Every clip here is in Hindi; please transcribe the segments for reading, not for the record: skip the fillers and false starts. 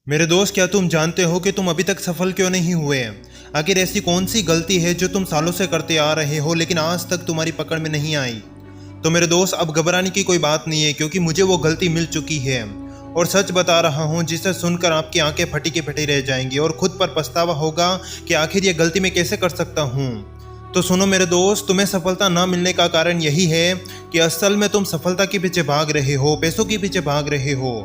मेरे दोस्त, क्या तुम जानते हो कि तुम अभी तक सफल क्यों नहीं हुए? आखिर ऐसी कौन सी गलती है जो तुम सालों से करते आ रहे हो लेकिन आज तक तुम्हारी पकड़ में नहीं आई? तो मेरे दोस्त, अब घबराने की कोई बात नहीं है, क्योंकि मुझे वो गलती मिल चुकी है और सच बता रहा हूँ जिसे सुनकर आपकी आंखें फटी की फटी रह जाएंगी और खुद पर पछतावा होगा कि आखिर ये गलती मैं कैसे कर सकता हूँ। तो सुनो मेरे दोस्त, तुम्हें सफलता ना मिलने का कारण यही है कि असल में तुम सफलता के पीछे भाग रहे हो, पैसों के पीछे भाग रहे हो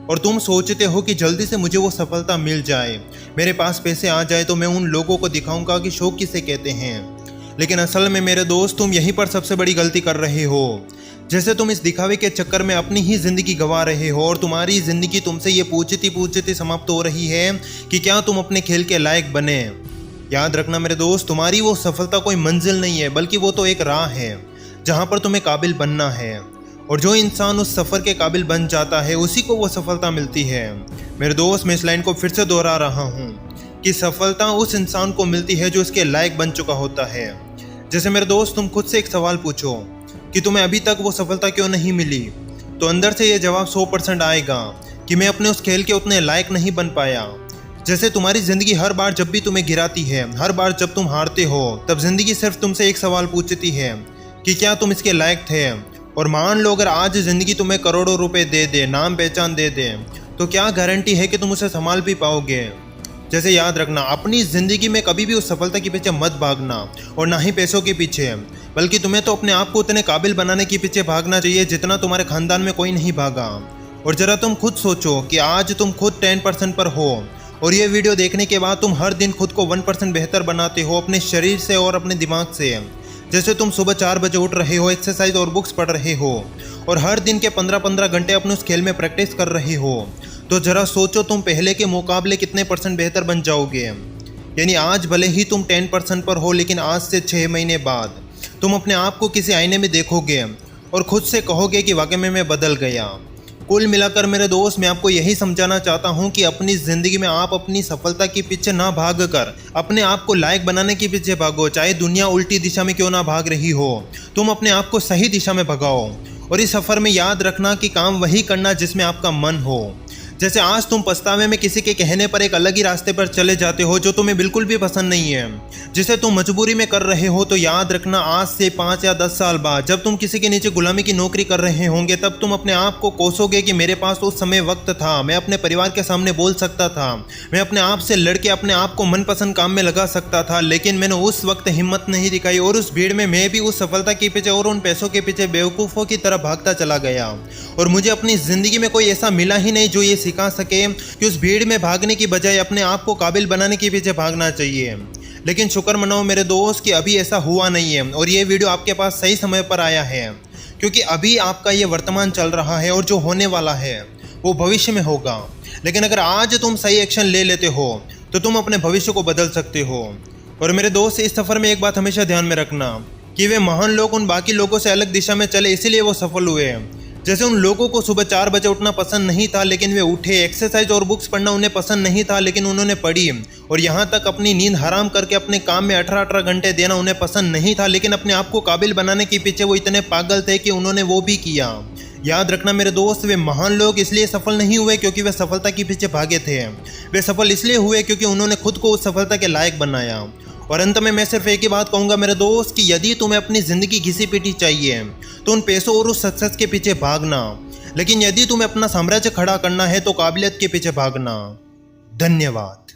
और तुम सोचते हो कि जल्दी से मुझे वो सफलता मिल जाए, मेरे पास पैसे आ जाए तो मैं उन लोगों को दिखाऊंगा कि शौक किसे कहते हैं। लेकिन असल में मेरे दोस्त, तुम यहीं पर सबसे बड़ी गलती कर रहे हो। जैसे तुम इस दिखावे के चक्कर में अपनी ही जिंदगी गंवा रहे हो और तुम्हारी जिंदगी तुमसे ये पूछती पूछती समाप्त हो रही है कि क्या तुम अपने खेल के लायक बने। याद रखना मेरे दोस्त, तुम्हारी वो सफलता कोई मंजिल नहीं है, बल्कि वो तो एक राह है जहाँ पर तुम्हें काबिल बनना है। और जो इंसान उस सफ़र के काबिल बन जाता है उसी को वो सफलता मिलती है। मेरे दोस्त, मैं इस लाइन को फिर से दोहरा रहा हूँ कि सफलता उस इंसान को मिलती है जो इसके लायक बन चुका होता है। जैसे मेरे दोस्त, तुम खुद से एक सवाल पूछो कि तुम्हें अभी तक वो सफलता क्यों नहीं मिली, तो अंदर से ये जवाब 100% आएगा कि मैं अपने उस खेल के उतने लायक नहीं बन पाया। जैसे तुम्हारी ज़िंदगी हर बार जब भी तुम्हें गिराती है, हर बार जब तुम हारते हो, तब ज़िंदगी सिर्फ तुमसे एक सवाल पूछती है कि क्या तुम इसके लायक थे। और मान लो अगर आज ज़िंदगी तुम्हें करोड़ों रुपए दे दे, नाम पहचान दे दे, तो क्या गारंटी है कि तुम उसे संभाल भी पाओगे। जैसे याद रखना, अपनी ज़िंदगी में कभी भी उस सफलता के पीछे मत भागना और ना ही पैसों के पीछे, बल्कि तुम्हें तो अपने आप को उतने काबिल बनाने के पीछे भागना चाहिए जितना तुम्हारे खानदान में कोई नहीं भागा। और ज़रा तुम खुद सोचो कि आज तुम खुद 10% पर हो और ये वीडियो देखने के बाद तुम हर दिन खुद को 1% बेहतर बनाते हो अपने शरीर से और अपने दिमाग से। जैसे तुम सुबह 4 बजे उठ रहे हो, एक्सरसाइज और बुक्स पढ़ रहे हो और हर दिन के 15-15 घंटे अपने उस खेल में प्रैक्टिस कर रहे हो, तो ज़रा सोचो तुम पहले के मुकाबले कितने % बेहतर बन जाओगे। यानी आज भले ही तुम 10% पर हो, लेकिन आज से 6 महीने बाद तुम अपने आप को किसी आईने में देखोगे और खुद से कहोगे कि वाकई में मैं बदल गया। कुल मिलाकर मेरे दोस्त, मैं आपको यही समझाना चाहता हूँ कि अपनी ज़िंदगी में आप अपनी सफलता के पीछे ना भाग कर अपने आप को लायक बनाने के पीछे भागो। चाहे दुनिया उल्टी दिशा में क्यों ना भाग रही हो, तुम अपने आप को सही दिशा में भगाओ। और इस सफ़र में याद रखना कि काम वही करना जिसमें आपका मन हो। जैसे आज तुम पछतावे में किसी के कहने पर एक अलग ही रास्ते पर चले जाते हो जो तुम्हें बिल्कुल भी पसंद नहीं है, जिसे तुम मजबूरी में कर रहे हो, तो याद रखना आज से 5 या 10 साल बाद जब तुम किसी के नीचे गुलामी की नौकरी कर रहे होंगे, तब तुम अपने आप को कोसोगे कि मेरे पास उस समय वक्त था, मैं अपने परिवार के सामने बोल सकता था, मैं अपने आप से लड़के अपने आप को मनपसंद काम में लगा सकता था, लेकिन मैंने उस वक्त हिम्मत नहीं दिखाई और उस भीड़ में मैं भी उस सफलता के पीछे और उन पैसों के पीछे बेवकूफ़ों की तरह भागता चला गया। और मुझे अपनी ज़िंदगी में कोई ऐसा मिला ही नहीं जो ये सिखा सके कि उस भीड़ में भागने की बजाय अपने आप को काबिल बनाने के पीछे भागना चाहिए। लेकिन शुक्र मनाओ मेरे दोस्त कि अभी ऐसा हुआ नहीं है और ये वीडियो आपके पास सही समय पर आया है, क्योंकि अभी आपका ये वर्तमान चल रहा है और जो होने वाला है वो भविष्य में होगा। लेकिन अगर आज तुम सही एक्शन ले लेते हो तो तुम अपने भविष्य को बदल सकते हो। और मेरे दोस्त, इस सफ़र में एक बात हमेशा ध्यान में रखना कि वे महान लोग उन बाकी लोगों से अलग दिशा में चले, इसीलिए वो सफल हुए। जैसे उन लोगों को सुबह 4 बजे उठना पसंद नहीं था, लेकिन वे उठे। एक्सरसाइज और बुक्स पढ़ना उन्हें पसंद नहीं था, लेकिन उन्होंने पढ़ी। और यहाँ तक अपनी नींद हराम करके अपने काम में 18-18 घंटे देना उन्हें पसंद नहीं था, लेकिन अपने आप को काबिल बनाने के पीछे वो इतने पागल थे कि उन्होंने वो भी किया। याद रखना मेरे दोस्त, वे महान लोग इसलिए सफल नहीं हुए क्योंकि वे सफलता के पीछे भागे थे, वे सफल इसलिए हुए क्योंकि उन्होंने खुद को उस सफलता के लायक बनाया। और अंत में मैं सिर्फ एक ही बात कहूँगा मेरे दोस्त कि यदि तुम्हें अपनी ज़िंदगी घिसी पीटी चाहिए तो उन पैसों और उस सक्सेस के पीछे भागना, लेकिन यदि तुम्हें अपना साम्राज्य खड़ा करना है तो काबिलियत के पीछे भागना। धन्यवाद।